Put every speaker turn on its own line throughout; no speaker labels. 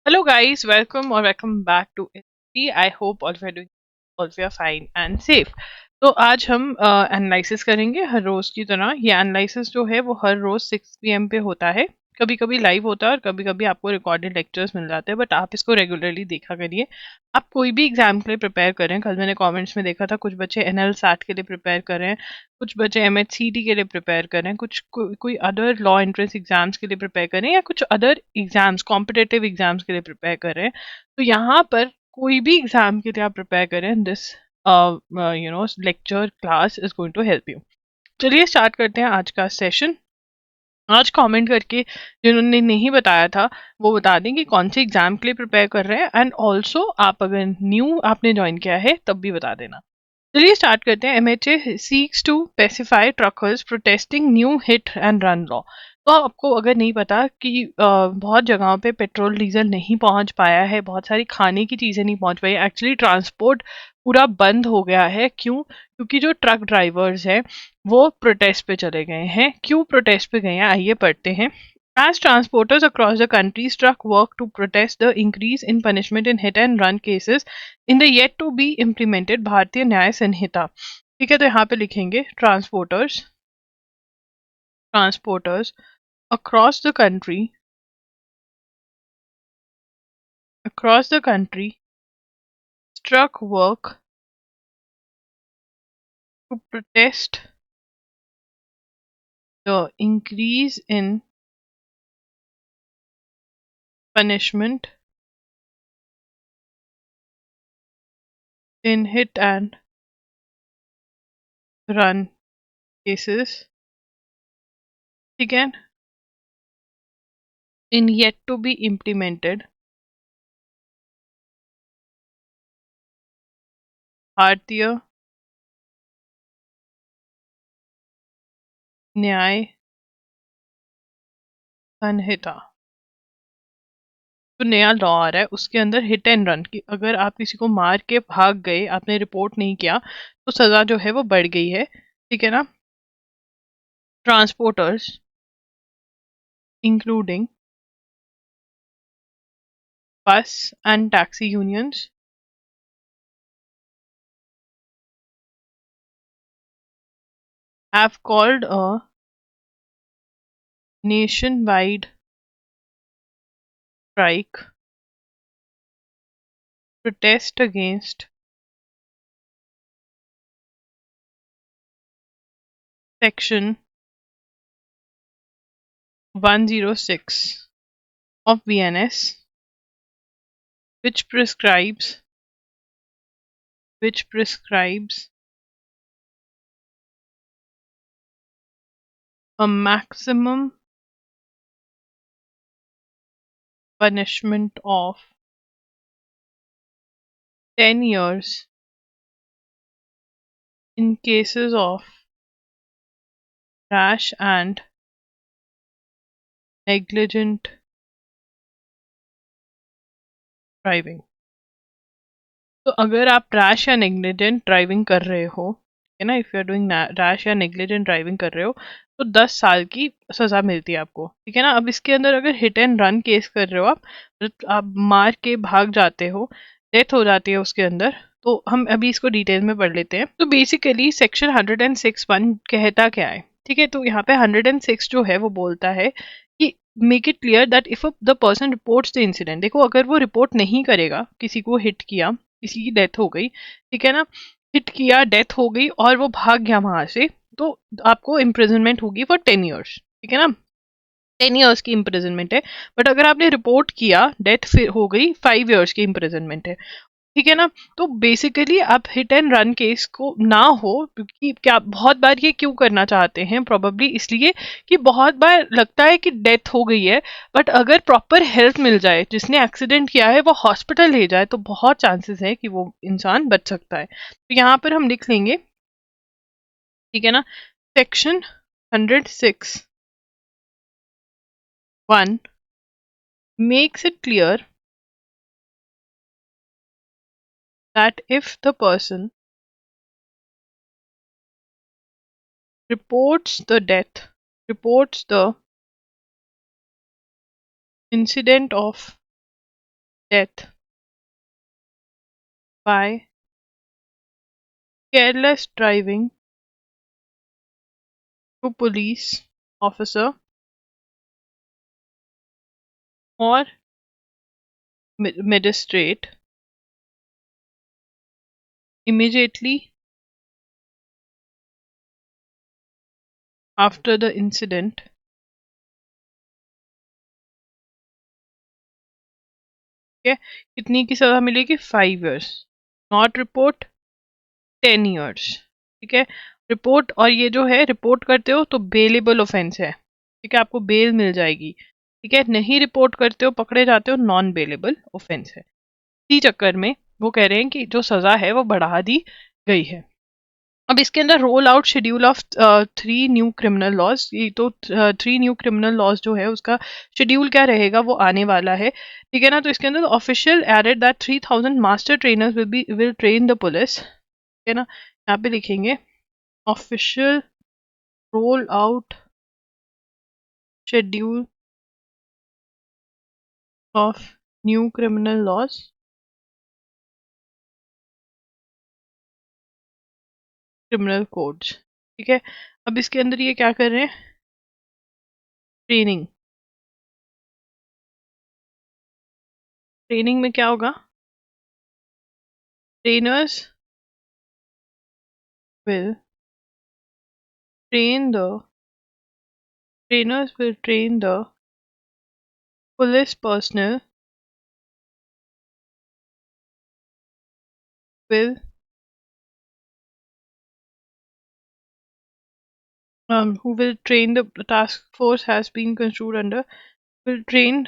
Hello, guys. Welcome or welcome back to ST. I hope all of you are doing all of you are fine and safe. तो आज हम analysis करेंगे हर रोज की तरह। ये analysis जो है वो हर रोज 6 PM पे होता है। कभी कभी लाइव होता है और कभी कभी आपको रिकॉर्डेड लेक्चर्स मिल जाते हैं, बट आप इसको रेगुलरली देखा करिए। आप कोई भी एग्जाम के लिए प्रिपेयर करें। कल मैंने कमेंट्स में देखा था कुछ बच्चे एनएल सैट के लिए प्रिपेयर कर रहे हैं, कुछ बच्चे एमएचसीटी के लिए प्रिपेयर करें, कुछ कोई अदर लॉ एंट्रेंस एग्जाम्स के लिए प्रिपेयर करें, या कुछ अदर एग्जाम्स कॉम्पिटेटिव एग्जाम्स के लिए प्रिपेयर कर रहे हैं। तो यहाँ पर कोई भी एग्जाम के लिए आप प्रिपेयर करें, this lecture class is going to help you. चलिए स्टार्ट करते हैं आज का सेशन। आज कमेंट करके जिन्होंने नहीं बताया था वो बता दें कि कौन से एग्जाम के लिए प्रिपेयर कर रहे हैं, एंड ऑल्सो आप अगर न्यू आपने ज्वाइन किया है तब भी बता देना। चलिए स्टार्ट करते हैं। MHA seeks to pacify truckers protesting new hit and run law. तो आपको अगर नहीं पता कि बहुत जगहों पे पेट्रोल डीजल नहीं पहुंच पाया है, बहुत सारी खाने की चीज़ें नहीं पहुंच पाई, एक्चुअली ट्रांसपोर्ट पूरा बंद हो गया है। क्यों? क्योंकि जो ट्रक ड्राइवर्स हैं वो प्रोटेस्ट पे चले गए हैं। क्यों प्रोटेस्ट पे गए हैं, आइए पढ़ते हैं। As transporters across the country struck work to protest the increase in punishment in hit and run cases in the yet to be implemented भारतीय न्याय संहिता। ठीक है, तो यहाँ पे लिखेंगे transporters across the country struck work to protest the increase in punishment in hit and run cases, ठीक है, in yet to be implemented भारतीय न्याय संहिता। जो नया लॉ आ रहा है उसके अंदर हिट एंड रन की, अगर आप किसी को मार के भाग गए, आपने रिपोर्ट नहीं किया, तो सजा जो है वो बढ़ गई है। ठीक है ना। ट्रांसपोर्टर्स इंक्लूडिंग बस and taxi unions have called a nationwide strike protest against section 106 of VNS, which prescribes a maximum punishment of 10 years in cases of rash and negligent driving. तो अगर आप रैश या नेग्लिजेंट ड्राइविंग कर रहे हो, है ना, if you are doing rash या नेग्लिजेंट ड्राइविंग कर रहे हो, तो 10 साल की सज़ा मिलती है आपको। ठीक है ना। अब इसके अंदर अगर हिट एंड रन केस कर रहे हो आप मार के भाग जाते हो, डेथ हो जाती है उसके अंदर, तो हम अभी इसको डिटेल में पढ़ लेते हैं। तो बेसिकली सेक्शन 106(1) कहता क्या है। ठीक है, तो यहाँ पे 106 जो है वो बोलता है कि make it clear that if the person reports the incident. देखो, अगर वो रिपोर्ट नहीं करेगा, किसी को हिट किया, किसी की डेथ हो गई, ठीक है ना, हिट किया, डेथ हो गई और वो भाग गया वहां से, तो आपको इम्प्रिजनमेंट होगी फॉर 10 ईयर्स। ठीक है ना, 10 ईयर्स की इम्प्रिजनमेंट है। बट अगर आपने रिपोर्ट किया, डेथ फिर हो गई, 5 ईयर्स की इम्प्रिजनमेंट है। ठीक है ना। तो बेसिकली आप हिट एंड रन केस को ना हो, क्योंकि क्या बहुत बार ये क्यों करना चाहते हैं, प्रोबेबली इसलिए कि बहुत बार लगता है कि डेथ हो गई है, बट अगर प्रॉपर हेल्प मिल जाए, जिसने एक्सीडेंट किया है वो हॉस्पिटल ले जाए, तो बहुत चांसेस है कि वो इंसान बच सकता है। तो यहाँ पर हम लिख लेंगे, ठीक है ना, section 106(1) makes it clear that if the person reports the death, reports the incident of death by careless driving to police officer or magistrate immediately after the incident. ठीक है, कितनी की सजा मिलेगी? 5 years. Not report 10 years. ठीक है, report, और ये जो है रिपोर्ट करते हो तो बेलेबल ऑफेंस है, ठीक है, आपको बेल मिल जाएगी। ठीक है, नहीं रिपोर्ट करते हो पकड़े जाते हो, नॉन बेलेबल ऑफेंस है। इसी चक्कर में वो कह रहे हैं कि जो सजा है वो बढ़ा दी गई है। अब इसके अंदर roll out schedule of 3 new criminal laws, ये तो 3 न्यू क्रिमिनल लॉज जो है उसका शेड्यूल क्या रहेगा वो आने वाला है। ठीक है ना, तो इसके अंदर official added that 3000 master trainers will train the police. ठीक है ना, यहाँ पे लिखेंगे official roll out schedule of new criminal laws, criminal codes. ठीक है, अब इसके अंदर ये क्या कर रहे हैं? ट्रेनिंग। ट्रेनिंग में क्या होगा? Trainers will train the trainers will train the police personnel will who will train the task force has been construed under will train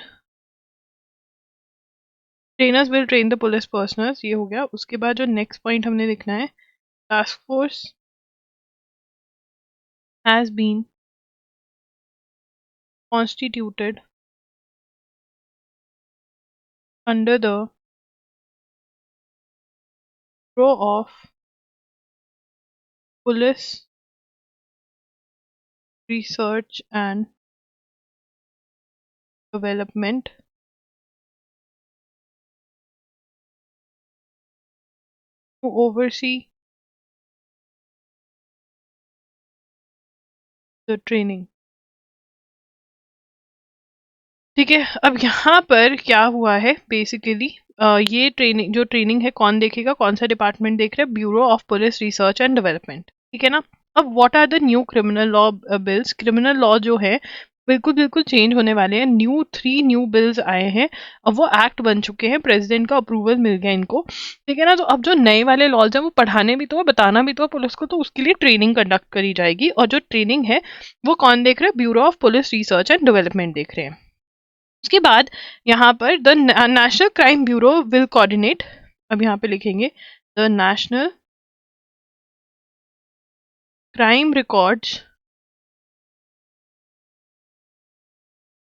trainers will train the police personnel। ये हो गया। उसके बाद जो next point हमने लिखना है, task force has been constituted under the Bureau of Police Research and Development to oversee the training। ठीक है, अब यहाँ पर क्या हुआ है बेसिकली, ये ट्रेनिंग, जो ट्रेनिंग है कौन देखेगा, कौन सा डिपार्टमेंट देख रहा है? Bureau of police research and development. ठीक है ना। अब what are the new criminal law bills? Criminal law जो है बिल्कुल बिल्कुल चेंज होने वाले हैं। 3 न्यू बिल्स आए हैं, अब वो एक्ट बन चुके हैं, प्रेसिडेंट का अप्रूवल मिल गया इनको। ठीक है ना, तो अब जो नए वाले लॉज हैं वो पढ़ाने भी तो है, बताना भी तो है पुलिस को, तो उसके लिए ट्रेनिंग कंडक्ट करी जाएगी। और जो ट्रेनिंग है वो कौन देख रहे हैं? Bureau of police research and development देख रहे हैं। उसके बाद यहाँ पर the national crime bureau will coordinate. अब यहाँ पे लिखेंगे the national crime records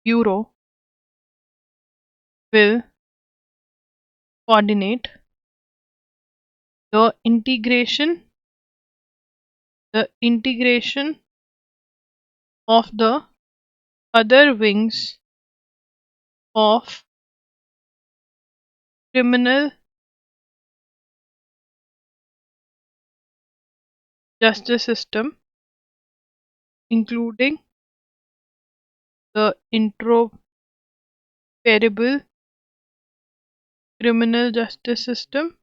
bureau will coordinate the integration of the other wings of criminal justice system, including the interoperable criminal justice system,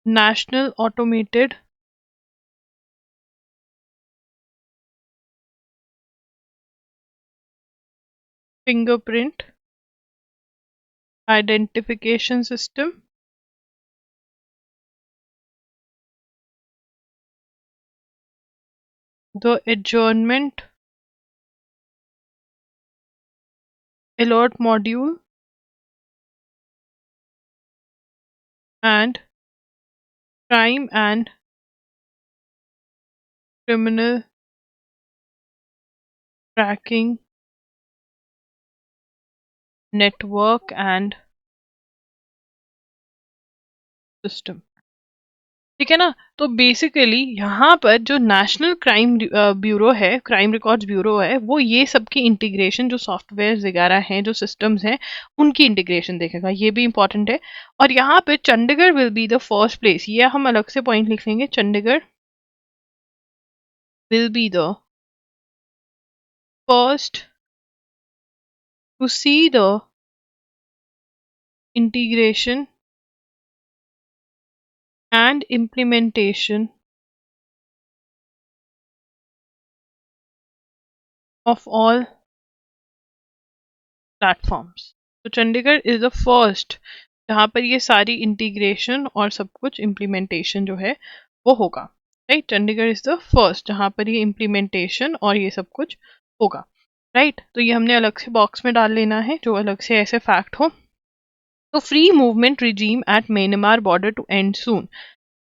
national automated fingerprint identification system, the adjournment alert module, and crime and criminal tracking network and system। ठीक है ना। तो basically यहाँ पर जो national crime bureau है, crime records bureau है, वो ये सब की इंटीग्रेशन, जो सॉफ्टवेयर वगैरह हैं, जो सिस्टम्स हैं, उनकी इंटीग्रेशन देखेगा, ये भी इंपॉर्टेंट है। और यहाँ पे Chandigarh will be the first place, ये हम अलग से पॉइंट लिख लेंगे, Chandigarh will be the first to see the integration and implementation of all platforms. तो चंडीगढ़ इज द फर्स्ट जहाँ पर ये सारी इंटीग्रेशन और सब कुछ इम्प्लीमेंटेशन जो है वो होगा, right. Chandigarh is the first जहाँ पर ये इम्प्लीमेंटेशन और ये सब कुछ होगा, राइट। तो ये हमने अलग से बॉक्स में डाल लेना है, जो अलग से ऐसे फैक्ट हो। तो free movement regime at Myanmar border to end soon.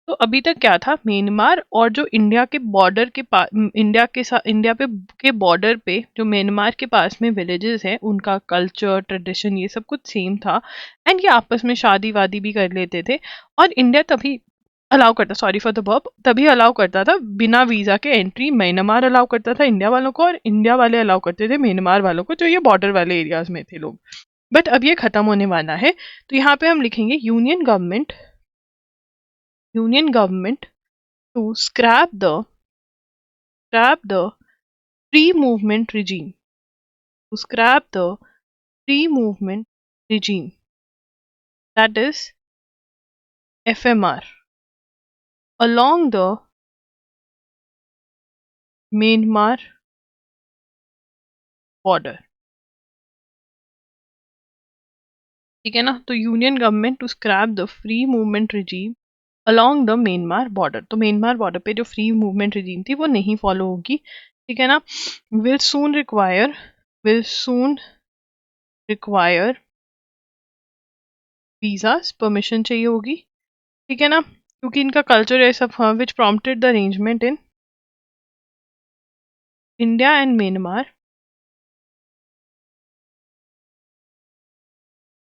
तो अभी तक क्या था, म्यांमार और जो इंडिया के बॉर्डर के पास, इंडिया के साथ, इंडिया पे के बॉर्डर पे जो म्यांमार के पास में विलेजेस हैं, उनका कल्चर ट्रेडिशन ये सब कुछ सेम था। एंड ये आपस में शादी वादी भी कर लेते थे। और इंडिया तभी अलाउ करता, सॉरी फॉर द वर्ब, तभी अलाउ करता था बिना वीजा के एंट्री। म्यांमार अलाउ करता था इंडिया वालों को, और इंडिया वाले अलाउ करते थे म्यांमार वालों को, जो ये बॉर्डर वाले एरियाज में थे लोग। बट अब ये खत्म होने वाला है। तो यहाँ पे हम लिखेंगे union government to scrap the free movement regime, to scrap the free movement regime, that is FMR, along the Myanmar border। ठीक है ना। तो union government to scrap the free movement regime along the Myanmar border. तो Myanmar border पे जो free movement regime थी वो नहीं फॉलो होगी, ठीक है ना। Will soon require visas, permission चाहिए होगी, ठीक है ना, क्योंकि इनका कल्चर है सब, which prompted the arrangement in India and Myanmar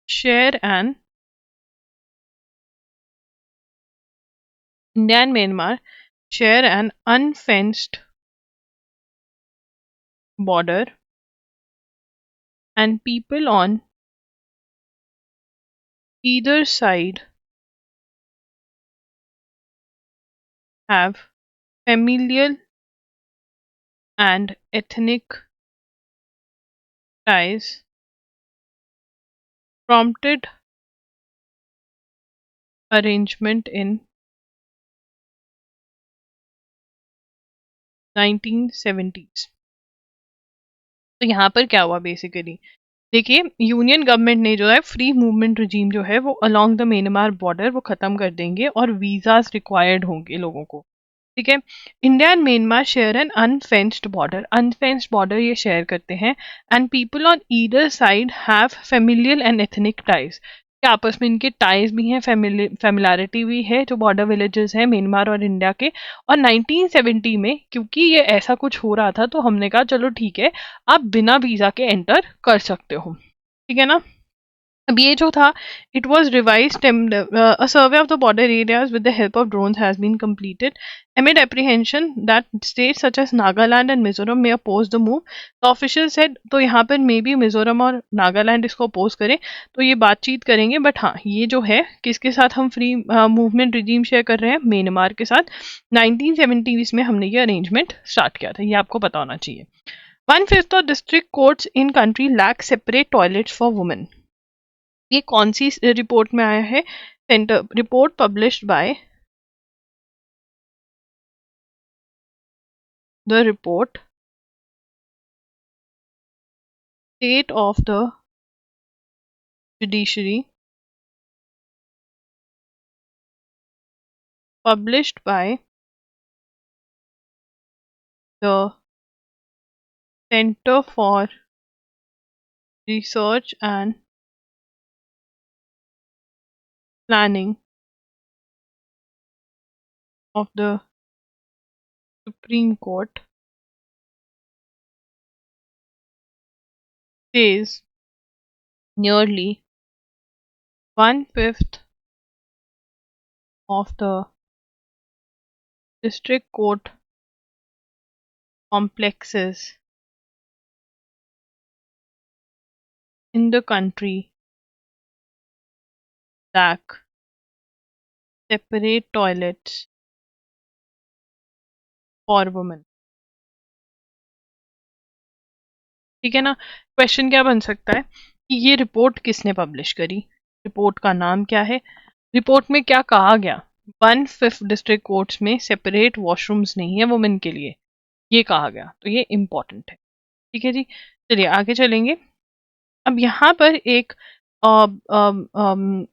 share an India and Myanmar share an unfenced border, and people on either side have familial and ethnic ties, prompted arrangement in 1970s। तो यहाँ पर क्या हुआ basically, देखिए union government ने जो है free movement regime जो है वो अलोंग द म्यांमार बॉर्डर वो खत्म कर देंगे, और वीजास रिक्वायर्ड होंगे लोगों को, ठीक है। India and Myanmar share an unfenced border ये शेयर करते हैं। And people on either side have familial and ethnic ties, कि आपस में इनके टाइज भी हैं, फेमिलैरिटी भी है, जो बॉर्डर विलेजेस हैं म्यांमार और इंडिया के। और 1970 में क्योंकि ये ऐसा कुछ हो रहा था, तो हमने कहा चलो ठीक है, आप बिना वीजा के एंटर कर सकते हो, ठीक है ना। अब ये जो था, it was revised, a survey of the border areas with the help of drones has been completed amid apprehension that states such as Nagaland and Mizoram may oppose the move। The official said, तो यहाँ पर may be Mizoram और नागालैंड इसको oppose करें, तो ये बातचीत करेंगे। बट हाँ, ये जो है किसके साथ हम फ्री मूवमेंट रिजीम शेयर कर रहे हैं, म्यांमार के साथ। 1970s में हमने ये अरेंजमेंट स्टार्ट किया था, ये आपको पता होना चाहिए। 1/5 of district courts in country lack separate toilets for women। ये कौन सी रिपोर्ट में आया है, centre report published by the report state of the judiciary published by the centre for research and planning of the Supreme court says nearly 1/5 of the district court complexes in the country lack separate toilets for women। ठीक है ना। Question क्या बन सकता है कि ये report किसने पब्लिश करी, रिपोर्ट का नाम क्या है, रिपोर्ट में क्या कहा गया, 1/5 डिस्ट्रिक्ट कोर्ट्स में सेपरेट वॉशरूम्स नहीं है वुमेन के लिए, ये कहा गया, तो ये इम्पोर्टेंट है। ठीक है जी, चलिए आगे चलेंगे। अब यहाँ पर एक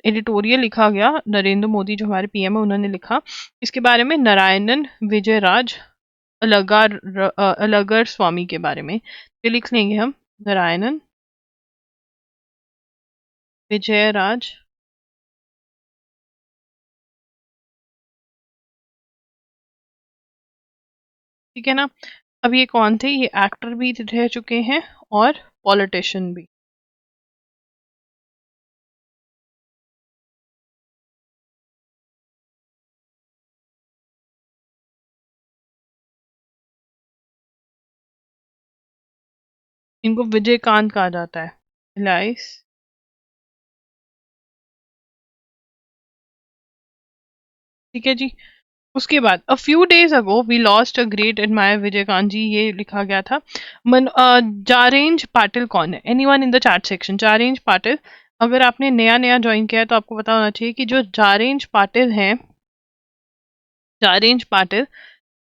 एडिटोरियल लिखा गया, नरेंद्र मोदी जो हमारे पीएम है उन्होंने लिखा इसके बारे में, नारायणन विजयराज अलगर स्वामी के बारे में। ये लिख लेंगे हम, नारायणन विजयराज ठीक है ना। अब ये कौन थे, ये एक्टर भी रह चुके हैं और पॉलिटिशियन भी। इनको विजयकांत कहा जाता है, इलाइस। ठीक है जी। उसके बाद a few days ago we lost a great admirer Vijayakanth ji, ये लिखा गया था। जारेंज पाटिल कौन है, anyone in the chat section, Jarange Patil. अगर आपने नया नया ज्वाइन किया है तो आपको पता होना चाहिए कि जो जारेंज पाटिल हैं, Jarange Patil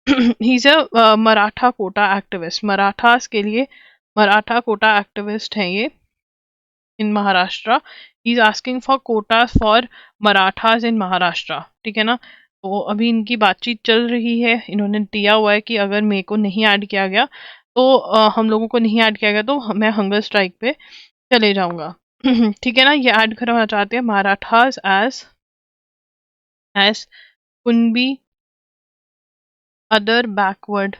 he is a Maratha quota activist, Marathas के लिए मराठा कोटा एक्टिविस्ट हैं ये in Maharashtra. He is asking for quotas for Marathas in Maharashtra. ठीक है ना। तो अभी इनकी बातचीत चल रही है, इन्होंने दिया हुआ है कि अगर मेरे को नहीं ऐड किया गया तो हम लोगों को नहीं ऐड किया गया तो मैं हंगर स्ट्राइक पे चले जाऊंगा। ठीक है ना। ये ऐड करवाना चाहते हैं Marathas as as कुनबी other backward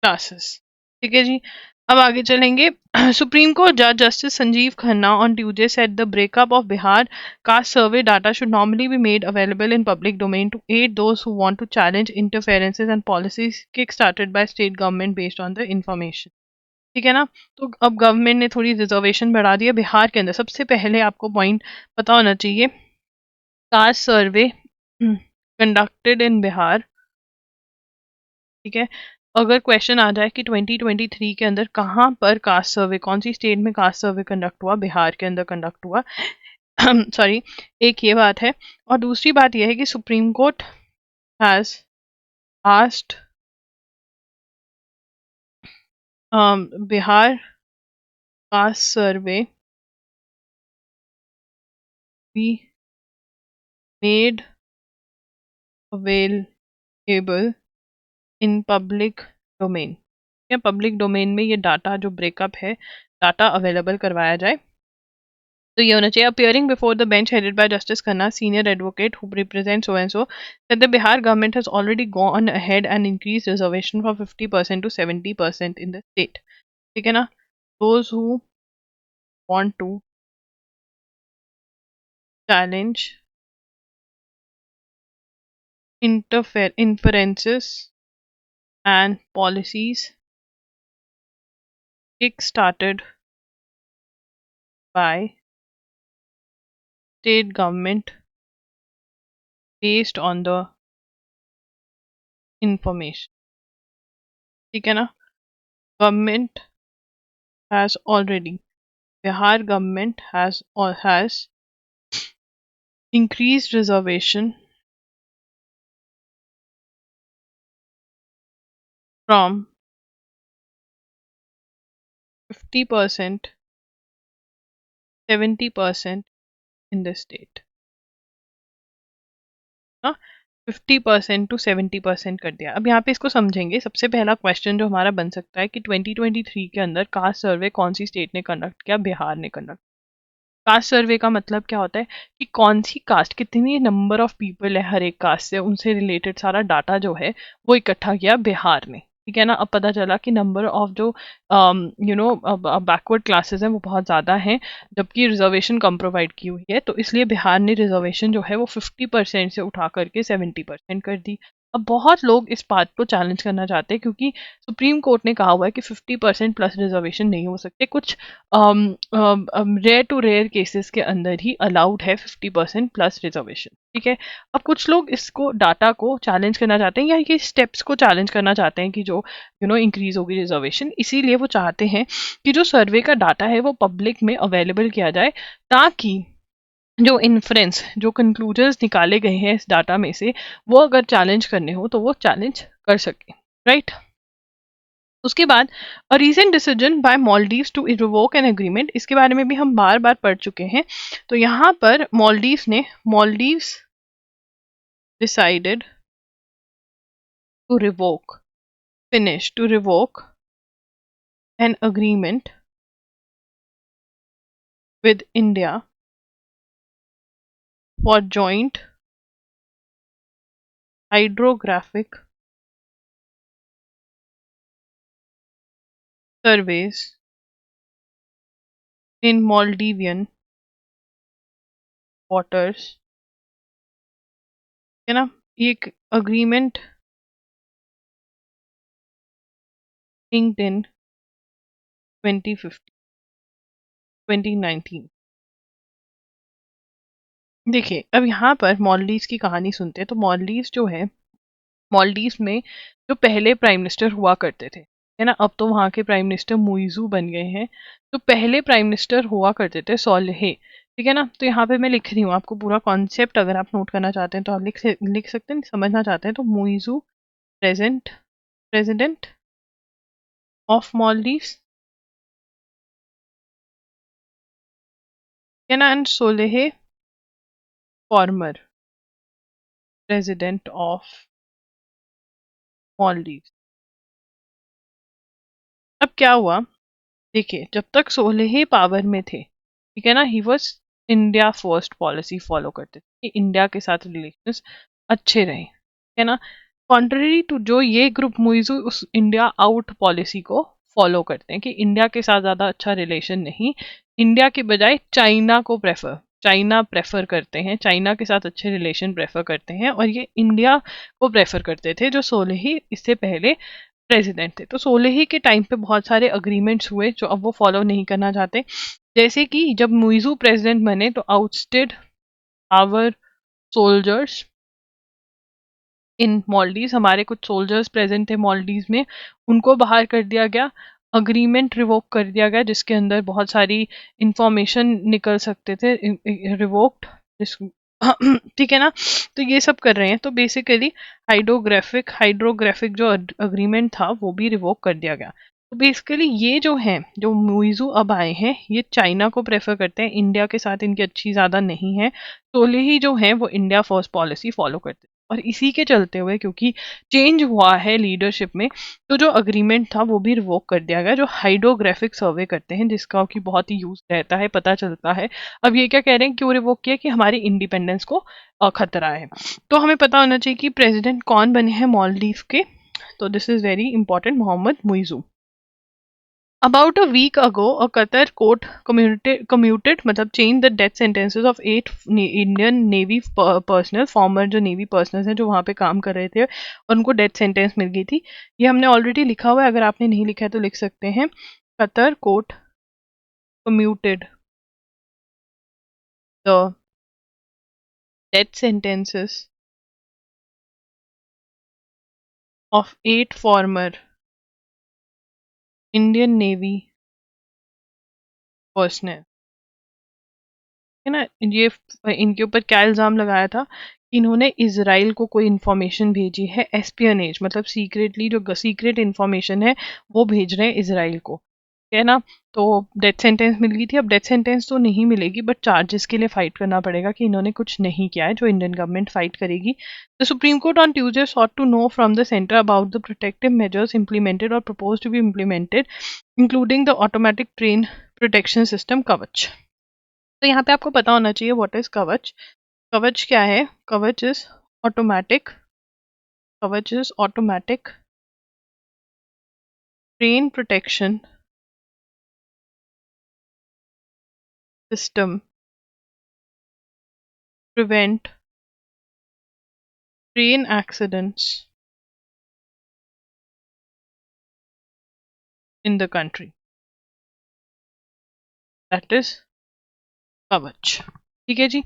classes. ठीक है जी। अब आगे चलेंगे। सुप्रीम कोर्ट जज justice Sanjeev Khanna on Tuesday said the breakup of Bihar caste survey data should normally be made available in public domain to aid those who want to challenge interferences and policies kick-started by state government based on the information। ठीक है ना। तो अब government ने थोड़ी reservation बढ़ा दी है बिहार के अंदर। सबसे पहले आपको पॉइंट पता होना चाहिए, cast survey conducted in Bihar. ठीक है। अगर क्वेश्चन आ जाए कि 2023 के अंदर कहाँ पर कास्ट सर्वे, कौन सी स्टेट में कास्ट सर्वे कंडक्ट हुआ, बिहार के अंदर कंडक्ट हुआ। सॉरी, एक ये बात है। और दूसरी बात यह है कि supreme court has asked Bihar cast survey be made available in public domain, या पब्लिक डोमेन में ये डाटा जो ब्रेकअप है, डाटा अवेलेबल करवाया जाए। तो ये होना चाहिए, appearing before the bench headed by Justice Khanna, senior advocate who represents so and so, that the Bihar government has already gone ahead and increased reservation from 50% to 70% in the state। ठीक है ना। Those who want to challenge inferences and policies kick-started by state government based on the information। ठीक है ना। Government has already, Bihar government has increased reservation from 50% 70% in the state ना। 50% to 70% कर दिया। अब यहाँ पे इसको समझेंगे। सबसे पहला क्वेश्चन जो हमारा बन सकता है कि 2023 के अंदर कास्ट सर्वे कौन सी स्टेट ने कंडक्ट किया, बिहार ने कंडक्ट। कास्ट सर्वे का मतलब क्या होता है कि कौन सी कास्ट, कितनी नंबर ऑफ पीपल है हर एक कास्ट से, उनसे रिलेटेड सारा डाटा जो है वो इकट्ठा किया बिहार ने। ठीक है ना। अब पता चला कि नंबर ऑफ जो बैकवर्ड क्लासेस हैं वो बहुत ज़्यादा हैं, जबकि रिजर्वेशन कम प्रोवाइड की हुई है, तो इसलिए बिहार ने रिजर्वेशन जो है वो 50% से उठा करके 70% कर दी। अब बहुत लोग इस बात को चैलेंज करना चाहते हैं, क्योंकि सुप्रीम कोर्ट ने कहा हुआ है कि 50% प्लस रिजर्वेशन नहीं हो सकते, कुछ रेयर टू रेयर केसेस के अंदर ही अलाउड है 50% प्लस रिजर्वेशन, ठीक है। अब कुछ लोग इसको डाटा को चैलेंज करना चाहते हैं, या ये स्टेप्स को चैलेंज करना चाहते हैं कि जो इंक्रीज होगी रिजर्वेशन, इसीलिए वो चाहते हैं कि जो सर्वे का डाटा है वो पब्लिक में अवेलेबल किया जाए, ताकि जो इन्फ्रेंस, जो कंक्लूजन्स निकाले गए हैं इस डाटा में से, वो अगर चैलेंज करने हो तो वो चैलेंज कर सके, राइट। उसके बाद a recent decision by Maldives to revoke an agreement, इसके बारे में भी हम बार बार पढ़ चुके हैं। तो यहाँ पर Maldives decided to revoke to revoke an agreement with India for joint hydrographic surveys in Maldivian waters, है ना। ये एक agreement inked in 2015 2019। देखिए, अब यहाँ पर मॉलडीव्स की कहानी सुनते हैं। तो मॉलडीव्स जो है, मॉलडीव्स में जो पहले प्राइम मिनिस्टर हुआ करते थे, है ना, अब तो वहाँ के प्राइम मिनिस्टर मुइजू बन गए हैं। तो पहले प्राइम मिनिस्टर हुआ करते थे सोलेहे, ठीक है ना। तो यहाँ पे मैं लिख रही हूँ आपको पूरा कॉन्सेप्ट, अगर आप नोट करना चाहते हैं तो आप लिख सकते हैं, समझना चाहते हैं तो मुइजू प्रेसिडेंट ऑफ मॉलडीव्स, है ना, and Solih former president of Maldives. अब क्या हुआ, देखिए, जब तक सोलेह पावर में थे, ठीक है ना, he was India first policy follow करते थे कि इंडिया के साथ रिलेशंस अच्छे रहे, है ना। कॉन्ट्ररी टू जो ये ग्रुप मुइजू उस इंडिया आउट पॉलिसी को फॉलो करते हैं कि इंडिया के साथ ज़्यादा अच्छा रिलेशन नहीं, इंडिया के बजाय चाइना प्रेफर करते हैं, चाइना के साथ अच्छे रिलेशन प्रेफर करते हैं, और ये इंडिया को प्रेफर करते थे जो सोलेही इससे पहले प्रेसिडेंट थे। तो सोलेही के टाइम पे बहुत सारे अग्रीमेंट्स हुए जो अब वो फॉलो नहीं करना चाहते, जैसे कि जब मुइजू प्रेसिडेंट बने तो ousted our soldiers in Maldives, हमारे कुछ सोल्जर्स प्रेजेंट थे मॉलडीव्स में, उनको बाहर कर दिया गया, अग्रीमेंट रिवोक कर दिया गया जिसके अंदर बहुत सारी इंफॉर्मेशन निकल सकते थे, रिवोक्ड, ठीक है ना। तो ये सब कर रहे हैं, तो बेसिकली हाइड्रोग्राफिक जो अग्रीमेंट था वो भी रिवोक कर दिया गया। तो बेसिकली ये जो है, जो मुइजू अब आए हैं, ये चाइना को प्रेफर करते हैं, इंडिया के साथ इनकी अच्छी ज़्यादा नहीं है, सोले ही जो है वो इंडिया फर्स्ट पॉलिसी फॉलो करते हैं। और इसी के चलते हुए, क्योंकि चेंज हुआ है लीडरशिप में, तो जो अग्रीमेंट था वो भी रिवोक कर दिया गया, जो हाइड्रोग्राफिक सर्वे करते हैं जिसका कि बहुत ही यूज रहता है, पता चलता है। अब ये क्या कह रहे हैं, क्यों रिवोक किया, कि हमारी इंडिपेंडेंस को खतरा है। तो हमें पता होना चाहिए कि प्रेसिडेंट कौन बने हैं मालदीव के। तो this is very important, Mohammed Muizzu. About a week ago, a Qatar court commuted मतलब changed the death sentences of 8 Indian Navy personnel, former जो Navy personnel हैं जो वहाँ पे काम कर रहे थे और उनको डेथ सेंटेंस मिल गई थी। ये हमने ऑलरेडी लिखा हुआ है, अगर आपने नहीं लिखा है तो लिख सकते हैं। Qatar court commuted the death sentences of 8 former Indian Navy personnel, है ना। ये इनके ऊपर क्या इल्ज़ाम लगाया था कि इन्होंने इसराइल को कोई इन्फॉर्मेशन भेजी है, एस्पियनेज मतलब सीक्रेटली, जो सीक्रेट इन्फॉर्मेशन है वो भेज रहे हैं इसराइल को, है ना। तो डेथ सेंटेंस मिल गई थी। अब डेथ सेंटेंस तो नहीं मिलेगी, बट चार्जेस के लिए फाइट करना पड़ेगा कि इन्होंने कुछ नहीं किया है, जो इंडियन गवर्नमेंट फाइट करेगी। The Supreme Court on Tuesday sought to know from the centre about the protective measures implemented और propose to be implemented, including the automatic train protection system Kavach. तो यहाँ पे आपको पता होना चाहिए व्हाट इज कवच। कवच क्या है, कवच is automatic train protection system prevent train accidents in the country. That is कवच. ठीक है जी.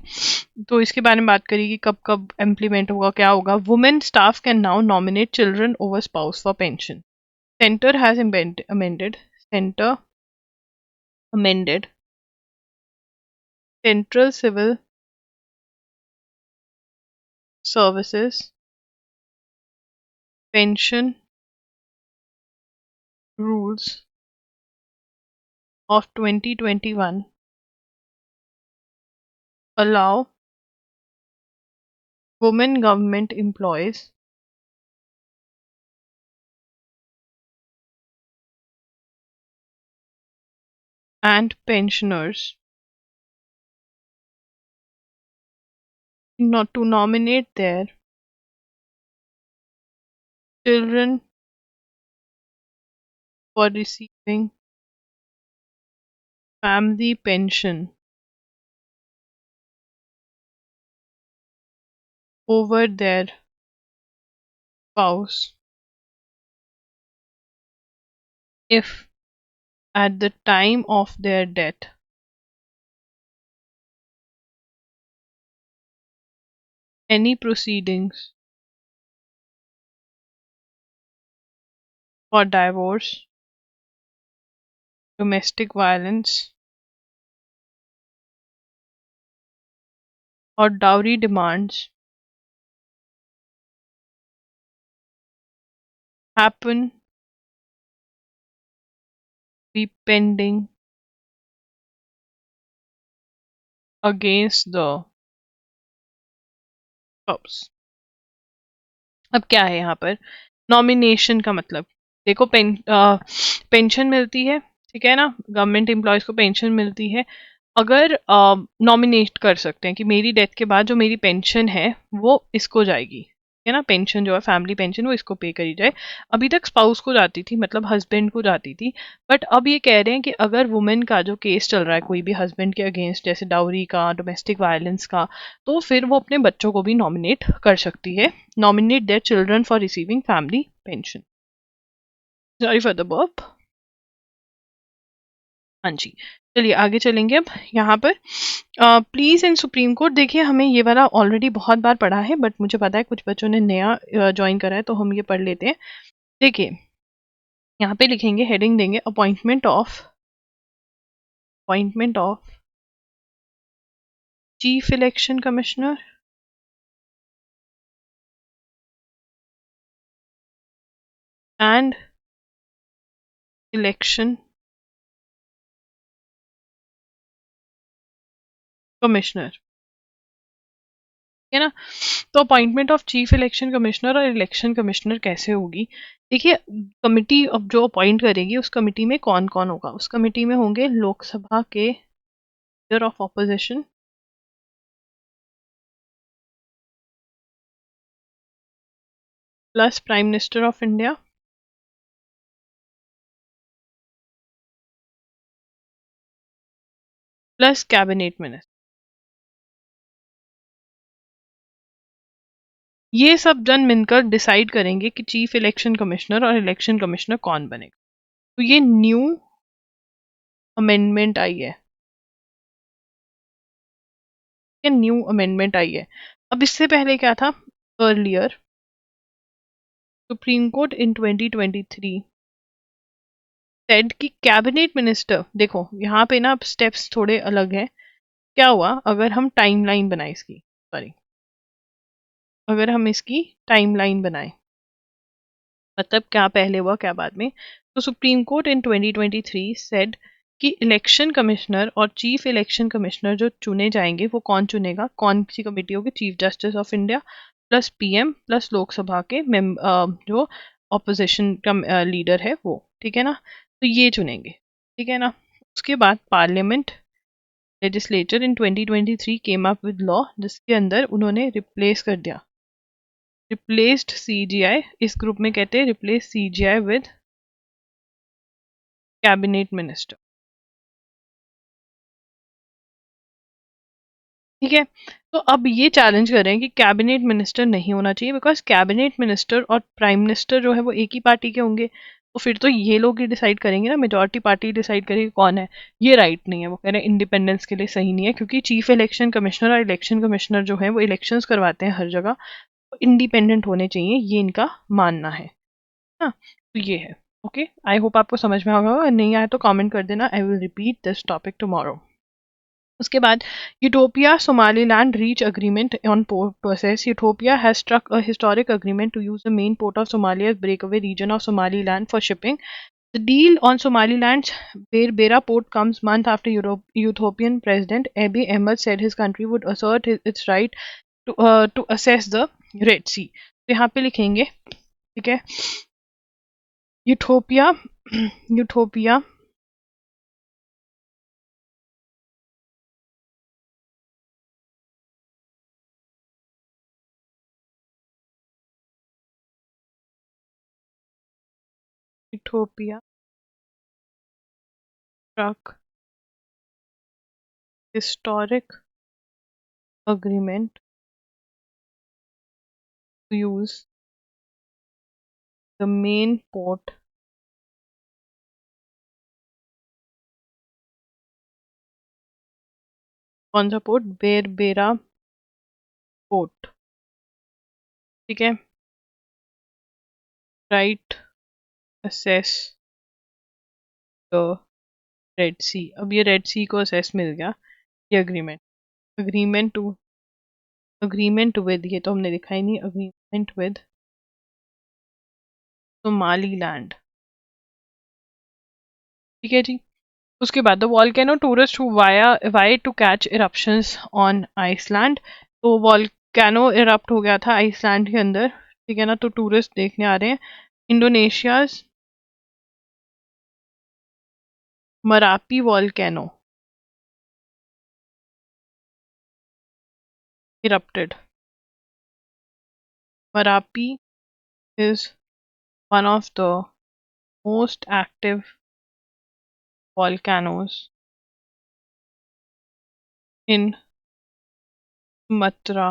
तो इसके बारे में बात करिए कि कब कब इम्प्लीमेंट होगा, क्या होगा. Women staff can now nominate children over spouse for pension. Centre has amended Central Civil Services pension rules of 2021 allow women government employees and pensioners not to nominate their children for receiving family pension over their spouse if at the time of their death any proceedings for divorce, domestic violence, or dowry demands happen be pending against the spouse. अब क्या है यहाँ पर nomination का मतलब. देखो pension मिलती है, ठीक है ना, गवर्नमेंट एम्प्लॉयज को पेंशन मिलती है. अगर नॉमिनेट कर सकते हैं कि मेरी डेथ के बाद जो मेरी पेंशन है वो इसको जाएगी, है ना, पेंशन जो है फैमिली पेंशन वो इसको पे करी जाए. अभी तक स्पाउस को जाती थी, मतलब हस्बैंड को जाती थी. बट अब ये कह रहे हैं कि अगर वुमेन का जो केस चल रहा है कोई भी हस्बैंड के अगेंस्ट, जैसे डाउरी का, डोमेस्टिक वायलेंस का, तो फिर वो अपने बच्चों को भी नॉमिनेट कर सकती है. Nominate their children for receiving family pension. Sorry for the burp. हाँ जी. चलिए आगे चलेंगे. अब यहाँ पर प्लीज इन सुप्रीम कोर्ट, देखिए हमें ये वाला ऑलरेडी बहुत बार पढ़ा है, बट मुझे पता है कुछ बच्चों ने नया ज्वाइन करा है, तो हम ये पढ़ लेते हैं. देखिए यहाँ पे लिखेंगे, हेडिंग देंगे appointment of chief election commissioner and election commissioner, है ना. तो appointment of chief election commissioner और इलेक्शन कमिश्नर कैसे होगी. देखिए कमिटी अब जो अपॉइंट करेगी उस कमिटी में कौन कौन होगा. उस कमिटी में होंगे लोकसभा के leader of opposition, plus prime minister of India, plus cabinet minister. ये सब जन मिलकर डिसाइड करेंगे कि चीफ इलेक्शन कमिश्नर और इलेक्शन कमिश्नर कौन बनेगा. तो ये न्यू अमेंडमेंट आई है, ये न्यू अमेंडमेंट आई है. अब इससे पहले क्या था, अर्लियर सुप्रीम कोर्ट इन 2023 सेड कि कैबिनेट मिनिस्टर, देखो यहाँ पे ना अब स्टेप्स थोड़े अलग हैं. क्या हुआ, अगर हम टाइमलाइन बनाए इसकी, सॉरी, अगर हम इसकी टाइमलाइन बनाए, मतलब क्या पहले हुआ क्या बाद में. तो सुप्रीम कोर्ट इन 2023 सेड कि इलेक्शन कमिश्नर और चीफ इलेक्शन कमिश्नर जो चुने जाएंगे वो कौन चुनेगा, कौन सी कमेटी होगी, chief justice of India plus PM plus Lok Sabha के जो ऑपोजिशन का लीडर है वो, ठीक है ना. तो ये चुनेंगे, ठीक है ना. उसके बाद parliament legislature in 2023 came up with law जिसके अंदर उन्होंने रिप्लेस कर दिया, रिप्लेस्ड सीजीआई, इस ग्रुप में कहते हैं replace CGI with cabinet minister. ठीक है, तो अब ये चैलेंज कर रहे हैं कि कैबिनेट मिनिस्टर नहीं होना चाहिए, बिकॉज कैबिनेट मिनिस्टर और प्राइम मिनिस्टर जो है वो एक ही पार्टी के होंगे, तो फिर तो ये लोग ही डिसाइड करेंगे ना, मेजोरिटी पार्टी डिसाइड करेगी कौन है। ये राइट नहीं है, वो कह रहे हैं इंडिपेंडेंस के लिए सही नहीं है, क्योंकि चीफ इलेक्शन कमिश्नर और इलेक्शन कमिश्नर जो है वो इलेक्शंस करवाते हैं हर जगह, तो इंडिपेंडेंट होने चाहिए, ये इनका मानना है। हाँ, तो ये है। ओके, आई होप आपको समझ में आ गया, नहीं आया तो कमेंट कर देना, I will repeat this topic tomorrow. उसके बाद Ethiopia Somaliland reach agreement on port process. Ethiopia has struck a historic agreement to use the main port of सोमालिया's breakaway region of Somaliland for shipping. The deal on Somaliland's Berbera port comes month after Ethiopian President Abiy Ahmed said his country would assert its right to assess the Red Sea. तो यहाँ पे लिखेंगे, ठीक है, utopia utopia utopia struck historic agreement to use the main port कौन सा port, बेरबेरा port, ठीक है, राइट असेस द रेड सी। अब ये रेड सी को असेस मिल गया, ये अग्रीमेंट, अग्रीमेंट विद, ये तो हमने लिखा ही नहीं, अग्रीमेंट विद सोमालीलैंड। ठीक है जी। उसके बाद the volcano tourist who vie to catch eruptions on Iceland. तो वॉल्केनो इरप्ट हो गया था आइसलैंड के अंदर, ठीक है ना, तो टूरिस्ट देखने आ रहे हैं। इंडोनेशियाज Marapi volcano erupted. Marapi is one of the most active volcanoes in Sumatra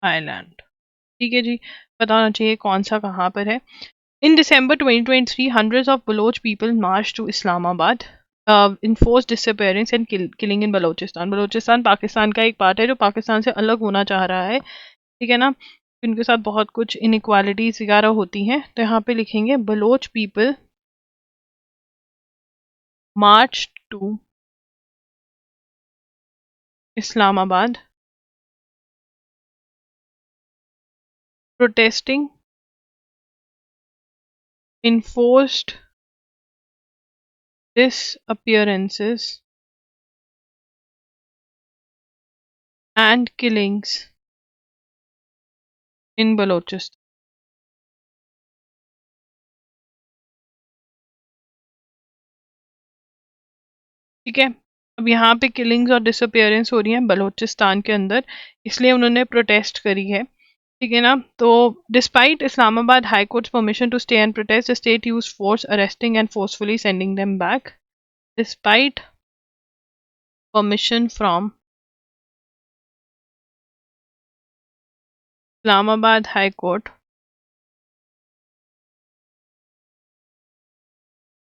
Island. ठीक है जी, पता होना चाहिए कौन सा कहाँ पर है। In December 2023, hundreds of Baloch people marched to Islamabad, enforced disappearance and killing in Balochistan. Balochistan Pakistan का एक पार्ट है जो पाकिस्तान से अलग होना चाह रहा है, ठीक है ना, इनके साथ बहुत कुछ इनइक्वालिटीज वगैरह होती हैं, तो यहाँ पे लिखेंगे Baloch people march to Islamabad protesting enforced disappearances and killings in Balochistan. ठीक है, अब यहाँ पे किलिंग्स और डिसअपियरेंस हो रही हैं बलोचिस्तान के अंदर, इसलिए उन्होंने प्रोटेस्ट करी है, ठीक है ना। तो despite Islamabad high court's permission to stay and protest, the state use force arresting and forcefully sending them back. Despite permission from Islamabad High Court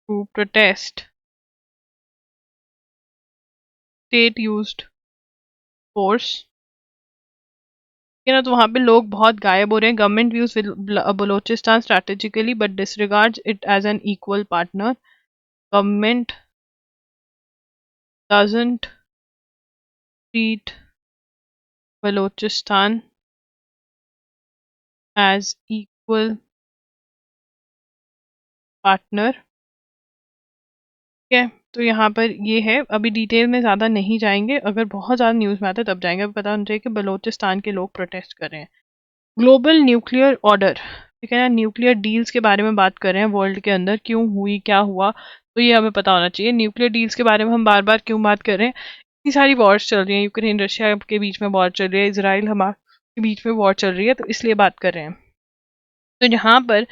to protest, state used force, ना, तो वहाँ पे लोग बहुत गायब हो रहे हैं। Government views Balochistan strategically but disregards it as an equal partner. Government doesn't treat Balochistan as equal partner. ठीक है, तो यहाँ पर ये है, अभी डिटेल में ज़्यादा नहीं जाएंगे, अगर बहुत ज़्यादा न्यूज़ में आता है तब जाएंगे। अभी पता होना चाहिए कि बलोचिस्तान के लोग प्रोटेस्ट कर रहे हैं। ग्लोबल न्यूक्लियर ऑर्डर, ठीक है ना, न्यूक्लियर डील्स के बारे में बात कर रहे हैं, वर्ल्ड के अंदर क्यों हुई, क्या हुआ, तो ये हमें पता होना चाहिए। न्यूक्लियर डील्स के बारे में हम बार बार क्यों बात कर रहे हैं, इतनी सारी वॉर्स चल रही हैं, यूक्रेन रशिया के बीच में वॉर चल रही है, इसराइल हमारे के बीच में वॉर चल रही है, तो इसलिए बात कर रहे हैं। तो यहाँ पर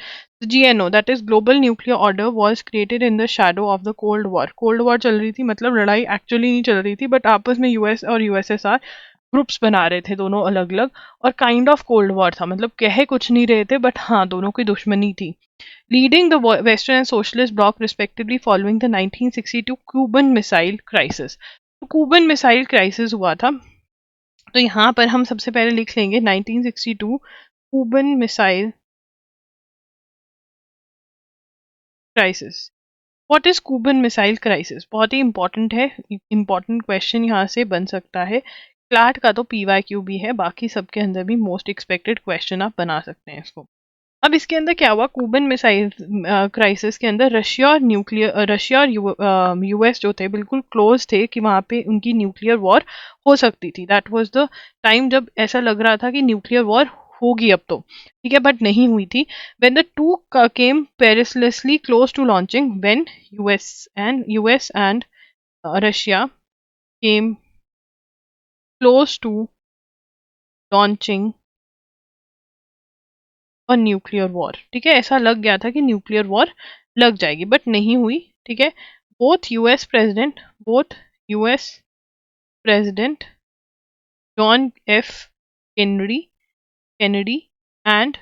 GNO that is global nuclear order was created in the shadow of the cold war चल रही थी, मतलब लड़ाई एक्चुअली नहीं चल रही थी बट आपस में यूएस और यूएसएसआर ग्रुप्स बना रहे थे दोनों अलग अलग, और काइंड ऑफ कोल्ड वॉर था, मतलब कह कुछ नहीं रहे थे बट हाँ दोनों की दुश्मनी थी, leading the western and socialist block respectively following the 1962 Cuban missile crisis. तो क्यूबन मिसाइल क्राइसिस हुआ था, तो यहाँ पर हम सबसे पहले लिख लेंगे 1962 Cuban missile crisis. What is Cuban missile crisis, बहुत ही इंपॉर्टेंट है, इंपॉर्टेंट क्वेश्चन यहाँ से बन सकता है। क्लाट का तो PYQ भी है, बाकी सबके अंदर भी मोस्ट एक्सपेक्टेड क्वेश्चन आप बना सकते हैं इसको। अब इसके अंदर क्या हुआ, क्यूबन मिसाइल क्राइसिस के अंदर रशिया और यूएस जो थे बिल्कुल क्लोज थे कि वहाँ पे उनकी न्यूक्लियर वॉर हो सकती थी। दैट वाज द टाइम जब ऐसा लग रहा था कि न्यूक्लियर वॉर होगी अब तो, ठीक है, बट नहीं हुई थी। When the two came perilously close to launching, when US and Russia came close to launching और न्यूक्लियर वॉर, ठीक है, ऐसा लग गया था कि न्यूक्लियर वॉर लग जाएगी बट नहीं हुई, ठीक है। Both US president John F Kennedy and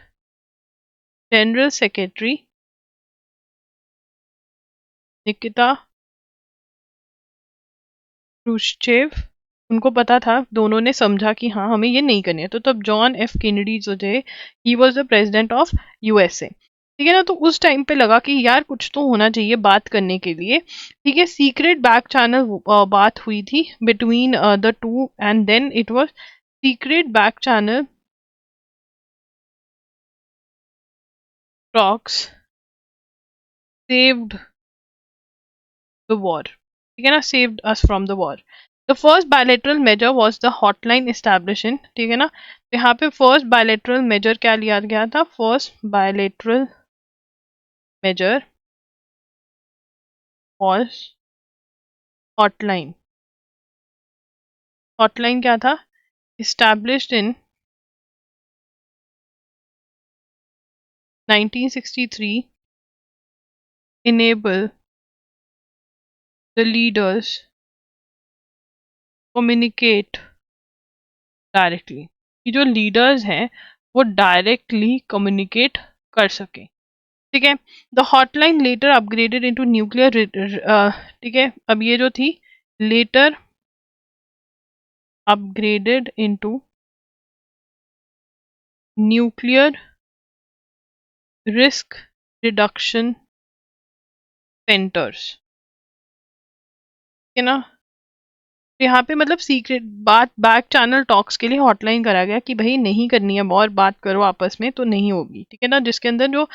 general secretary Nikita Khrushchev, उनको पता था, दोनों ने समझा कि हाँ हमें ये नहीं करनी है, तो तब जॉन एफ केनेडी जो थे he was the president of USA, ठीक है ना। तो उस टाइम पे लगा कि यार कुछ तो होना चाहिए बात करने के लिए, ठीक है। सीक्रेट बैक चैनल बात हुई थी between the two, and then it was secret back channel talks saved the war, ठीक है ना, saved us from the war. The first bilateral measure was the hotline establishment, ठीक है ना। तो यहाँ पे फर्स्ट बायलेटरल मेजर क्या लिया गया था, first bilateral measure was hotline. Hotline क्या था, established in 1963, enable the leaders communicate directly, कि जो लीडर्स हैं वो डायरेक्टली कम्युनिकेट कर सके, ठीक है। The hotline later upgraded into nuclear, ठीक है, अब ये जो थी later upgraded into nuclear risk reduction centres, है ना। तो यहाँ पे मतलब सीक्रेट बात बैक चैनल टॉक्स के लिए हॉटलाइन करा गया कि भाई नहीं करनी है और बात करो आपस में तो नहीं होगी, ठीक है ना, जिसके अंदर जो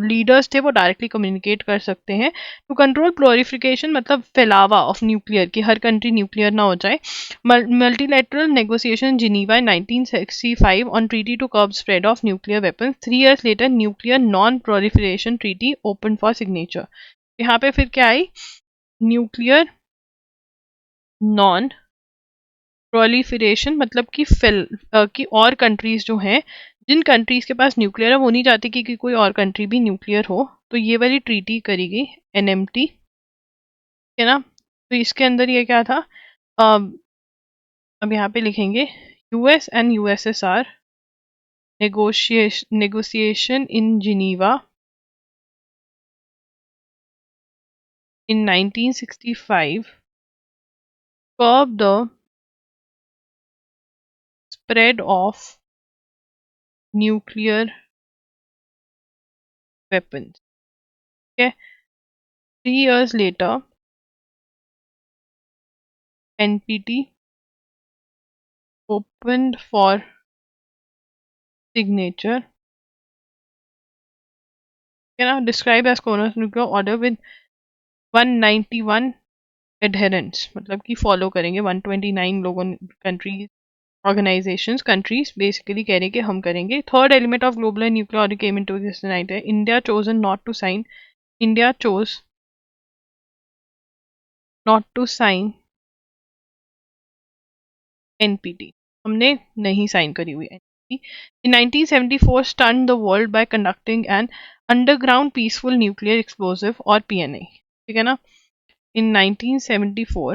लीडर्स थे वो डायरेक्टली कम्युनिकेट कर सकते हैं। टू कंट्रोल प्लोरिफिकेशन, मतलब फैलावा ऑफ न्यूक्लियर, कि हर कंट्री न्यूक्लियर ना हो जाए। Multilateral negotiation Geneva in 1965 on treaty to curb spread of nuclear weapon, 3 years later nuclear non proliferation treaty open for signature. यहाँ पे फिर क्या आई, न्यूक्लियर नॉन प्रोलिफरेशन, मतलब कि और कंट्रीज जो हैं, जिन कंट्रीज के पास न्यूक्लियर है वो नहीं चाहती कि कोई और कंट्री भी न्यूक्लियर हो, तो ये वाली ट्रीटी करी गई NMT, है ना। तो इसके अंदर ये क्या था, अब यहाँ पे लिखेंगे US and USSR negotiation in Geneva in 1965 curb the spread of nuclear weapons, okay. 3 years later NPT opened for signature, can describe as Cronus nuclear order with 191 adherents, मतलब कि फॉलो करेंगे 129 लोगों, कंट्रीज, ऑर्गेनाइजेशंस, कंट्रीज बेसिकली कह रहे हैं कि हम करेंगे। Third element of global nuclear order came into existence है, India chosen not to sign, India chose not to sign NPT, हमने नहीं साइन करी हुई है। in 1974 stunned the world by conducting an underground peaceful nuclear explosive or PNA. ठीक है ना? In 1974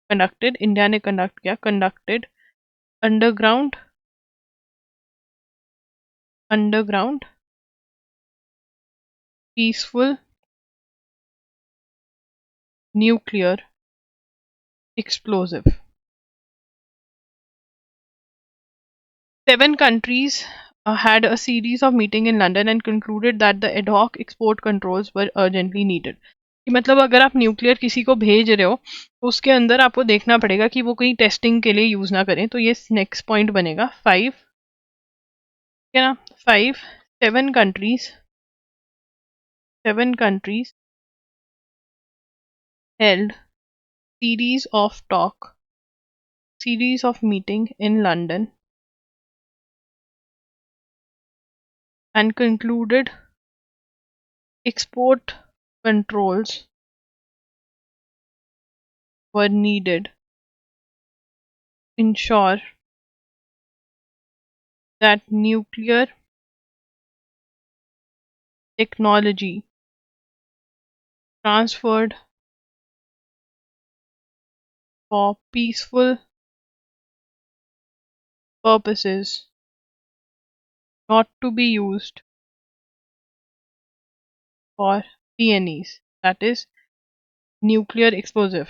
conducted, India ने conduct किया, conducted underground peaceful nuclear explosive. 7 countries had a series of meeting in London and concluded that the ad hoc export controls were urgently needed. कि मतलब अगर आप nuclear किसी को भेज रहे हो तो उसके अंदर आपको देखना पड़ेगा कि वो कहीं टेस्टिंग के लिए यूज ना करें, तो ये नेक्स्ट पॉइंट बनेगा 5, ठीक है ना? 5 7 countries held series of meeting in London and concluded export controls were needed to ensure that nuclear technology transferred for peaceful purposes, not to be used for PNEs, that is nuclear explosive,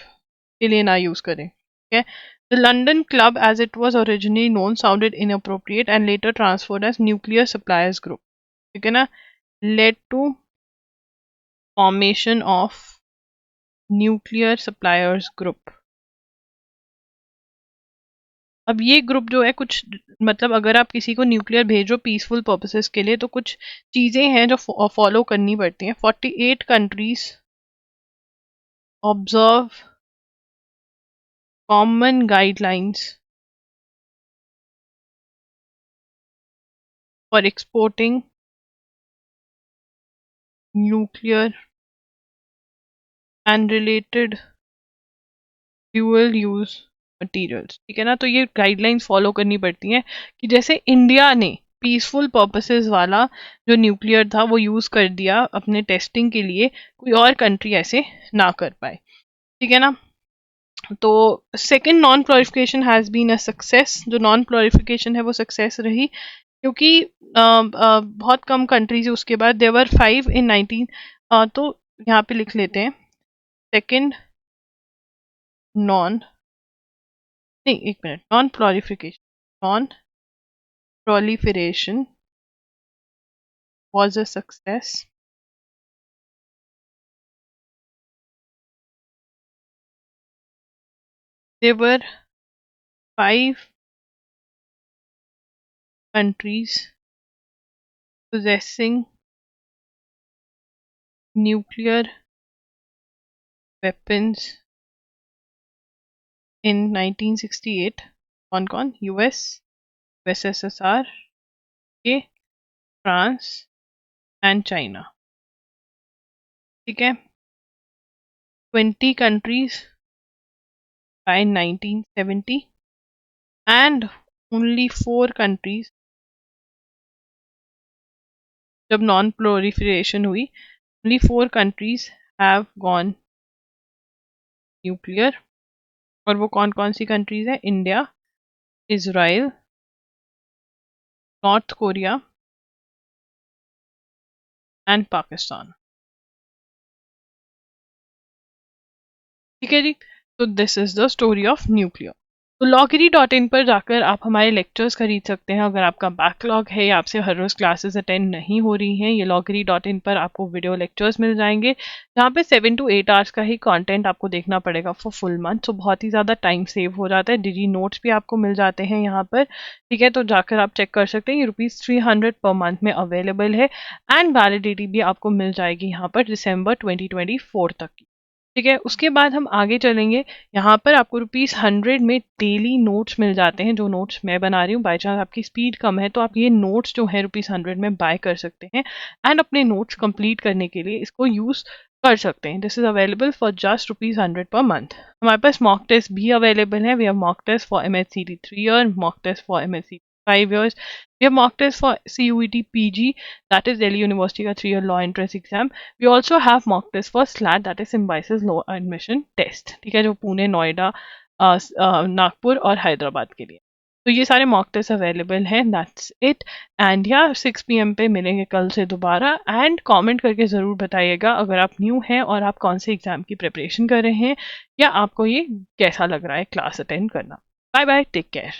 के लिए ना use करें. Okay. The London Club, as it was originally known, sounded inappropriate and later transferred as Nuclear Suppliers Group. ठीक है ना? Led to formation of Nuclear Suppliers Group. अब ये group जो है कुछ मतलब अगर आप किसी को न्यूक्लियर भेजो पीसफुल पर्पसेस के लिए तो कुछ चीजें हैं जो फॉलो करनी पड़ती हैं. 48 countries observe common guidelines for exporting nuclear and related dual use materials. ठीक है ना? तो ये गाइडलाइंस फॉलो करनी पड़ती हैं कि जैसे इंडिया ने पीसफुल पर्पसेस वाला जो न्यूक्लियर था वो यूज कर दिया अपने टेस्टिंग के लिए, कोई और कंट्री ऐसे ना कर पाए. ठीक है ना? तो second non proliferation has been a success. जो नॉन प्लोरिफिकेशन है वो सक्सेस रही क्योंकि बहुत कम कंट्रीज है. उसके बाद देवर 5 in 19. तो यहाँ पे लिख लेते हैं सेकंड नॉन नहीं एक minute non proliferation was a success. There were 5 countries possessing nuclear weapons in 1968. कौन? US, USSR, UK, France and China. ठीक है? 20 countries by 1970 and only 4 countries जब नॉन प्लोरिफरेशन हुई, only 4 countries have gone nuclear. और वो कौन कौन सी countries है? India, Israel, north Korea and Pakistan. ठीक है जी. तो this is the story of nuclear. तो loggery.in पर जाकर आप हमारे लेक्चर्स खरीद सकते हैं. अगर आपका बैकलॉग है या आपसे हर रोज क्लासेस अटेंड नहीं हो रही हैं, ये loggery.in पर आपको वीडियो लेक्चर्स मिल जाएंगे जहाँ पे 7 to 8 आवर्स का ही कंटेंट आपको देखना पड़ेगा फॉर फुल मंथ. तो बहुत ही ज़्यादा टाइम सेव हो जाता है. डिजी नोट्स भी आपको मिल जाते हैं यहाँ पर. ठीक है, तो जाकर आप चेक कर सकते हैं. ये ₹300 पर मंथ में अवेलेबल है एंड वैलिडिटी भी आपको मिल जाएगी यहाँ पर दिसंबर 2024 तक की. ठीक है, उसके बाद हम आगे चलेंगे. यहाँ पर आपको ₹100 में डेली नोट्स मिल जाते हैं. जो नोट्स मैं बना रही हूँ, बाई चांस आपकी स्पीड कम है तो आप ये नोट्स जो है ₹100 में बाय कर सकते हैं एंड अपने नोट्स कंप्लीट करने के लिए इसको यूज कर सकते हैं. This is available for just ₹100 per month. हमारे पास मॉक टेस्ट भी अवेलेबल है. We have mock test for MHCT 3 year, mock test for MHCT 5 years. We have mock test for CUET PG, that is Delhi University का 3 year law entrance exam. We also have mock test for SLAT, that is Symbiosis Law Admission Test, ठीक है, जो पुणे, नोएडा, नागपुर और हैदराबाद के लिए। तो ये सारे मॉक टेस्ट अवेलेबल हैं, दैट्स इट। एंड या 6 PM पे मिलेंगे कल से दोबारा। एंड कमेंट करके ज़रूर बताइएगा अगर आप न्यू हैं और आप कौन से एग्ज़ाम की प्रिपरेशन कर रहे हैं, या आपको ये कैसा लग रहा है क्लास अटेंड करना। Bye bye, take care.